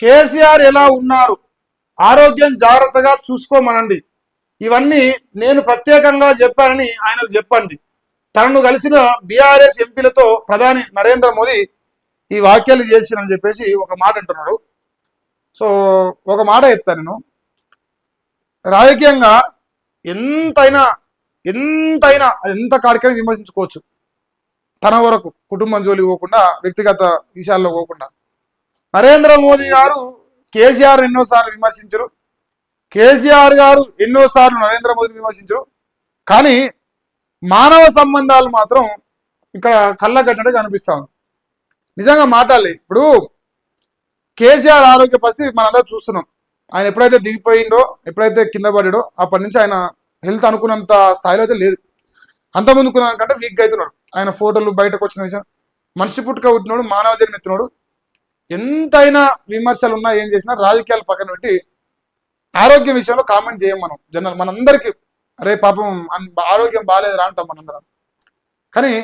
కేసీఆర్ ఎలా ఉన్నారు, ఆరోగ్యం జాగ్రత్తగా చూసుకోమనండి. ఇవన్నీ నేను ప్రత్యేకంగా చెప్పానని ఆయనకు చెప్పండి. తనను కలిసిన బీఆర్ఎస్ ఎంపీలతో ప్రధాని నరేంద్ర మోదీ ఈ వ్యాఖ్యలు చేసినని చెప్పేసి ఒక మాట అంటున్నారు. సో ఒక మాట చెప్తాను నేను. రాజకీయంగా ఎంతైనా ఎంతైనా ఎంత కాడికైనా విమర్శించుకోవచ్చు, తన వరకు కుటుంబం జోలికి పోకుండా, వ్యక్తిగత విషయాల్లో పోకుండా. నరేంద్ర మోదీ గారు కేసీఆర్ ఎన్నోసార్లు విమర్శించరు, కేసీఆర్ గారు ఎన్నోసార్లు నరేంద్ర మోదీని విమర్శించరు. కానీ మానవ సంబంధాలు మాత్రం ఇక్కడ కళ్ళగట్టినట్టుగా కనిపిస్తా ఉంది. నిజంగా మాట్లాడాలి. ఇప్పుడు కేసీఆర్ ఆరోగ్య పరిస్థితి మనందరూ చూస్తున్నాం. ఆయన ఎప్పుడైతే దిగిపోయిండో, ఎప్పుడైతే కింద పడ్డాడో అప్పటి నుంచి ఆయన హెల్త్ అనుకున్నంత స్థాయిలో అయితే లేదు. అంత ముందుకున్న కంటే వీక్గా అవుతున్నాడు. ఆయన ఫోటోలు బయటకు వచ్చిన విషయం, మనిషి పుట్టుక పుట్టినోడు, మానవ జన్మ ఎత్తినోడు. ఎంతైనా విమర్శలు ఉన్నా ఏం చేసినా రాజకీయాలు పక్కన పెట్టి ఆరోగ్యం విషయంలో కామెంట్ చేయం మనం జనరల్. మనందరికీ అరే పాపం ఆరోగ్యం బాగాలేదురా అంటాం మనందరం. కానీ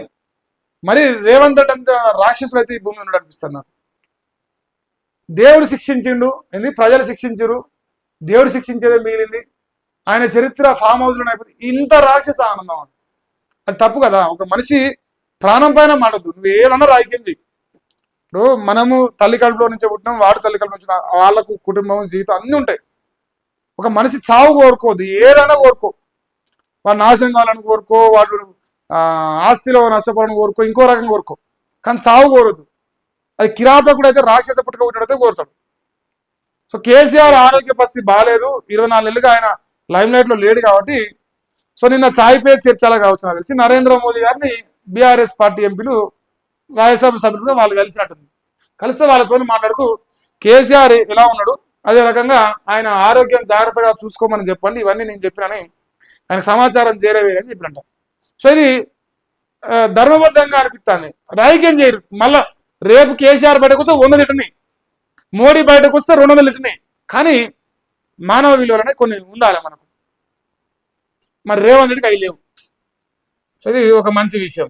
మరి రేవంత్ రెడ్డి రాక్షసులు అయితే ఈ భూమి ఉన్నాడు అనిపిస్తున్నారు. దేవుడు శిక్షించిండు, ఎందుకు ప్రజలు శిక్షించరు, దేవుడు శిక్షించేదే మిగిలింది. ఆయన చరిత్ర ఫామ్ హౌస్లో అయిపోయింది. ఇంత రాక్షస ఆనందం అది తప్పు కదా. ఒక మనిషి ప్రాణం పైన మాడద్దు, నువ్వు ఏదన్నా రాజకీయం చెయ్యి. ఇప్పుడు మనము తల్లి కడుపులో నుంచి పుట్టినాం, వాడు తల్లి కడుపు నుంచి, వాళ్ళకు కుటుంబం, జీవితం అన్నీ ఉంటాయి. ఒక మనిషి చావు కోరుకోవద్దు, ఏదైనా కోరుకో. వాడు నాశనం కావాలని కోరుకో, వాడు ఆస్తిలో నష్టపోవాలని కోరుకో, ఇంకో రకం కోరుకో, కానీ చావు కోరద్దు. అది కిరాతకుడు అయితే, రాక్షస పుట్టుక పుట్టినైతే కోరుతాడు. సో కేసీఆర్ ఆరోగ్య పరిస్థితి బాగాలేదు, 24 నెలలుగా ఆయన లైమ్ లైట్ లో లేడు కాబట్టి. సో నిన్న ఛాయ్ పే చర్చలా కావచ్చు నాకు తెలిసి నరేంద్ర మోదీ గారిని బీఆర్ఎస్ పార్టీ ఎంపీలు రాజ్యసభ సభ్యులుగా వాళ్ళు కలిసినట్టుంది. కలిస్తే వాళ్ళతో మాట్లాడుతూ కేసీఆర్ ఎలా ఉన్నాడు, అదే రకంగా ఆయన ఆరోగ్యం జాగ్రత్తగా చూసుకోమని చెప్పండి, ఇవన్నీ నేను చెప్పినని ఆయనకు సమాచారం చేరవేయని చెప్పినట్ట. సో ఇది ధర్మబద్ధంగా అనిపిస్తుంది. రాజకీయం చేయరు. మళ్ళా రేపు కేసీఆర్ బయటకు వస్తే 100 తిట్టని, మోడీ బయటకు వస్తే 200 తిట్టని. కానీ మానవ విలువలు అనేవి కొన్ని ఉండాలి మనకు. మరి రేవంత్ రెడ్డికి అవి లేవు. సో ఇది ఒక మంచి విషయం.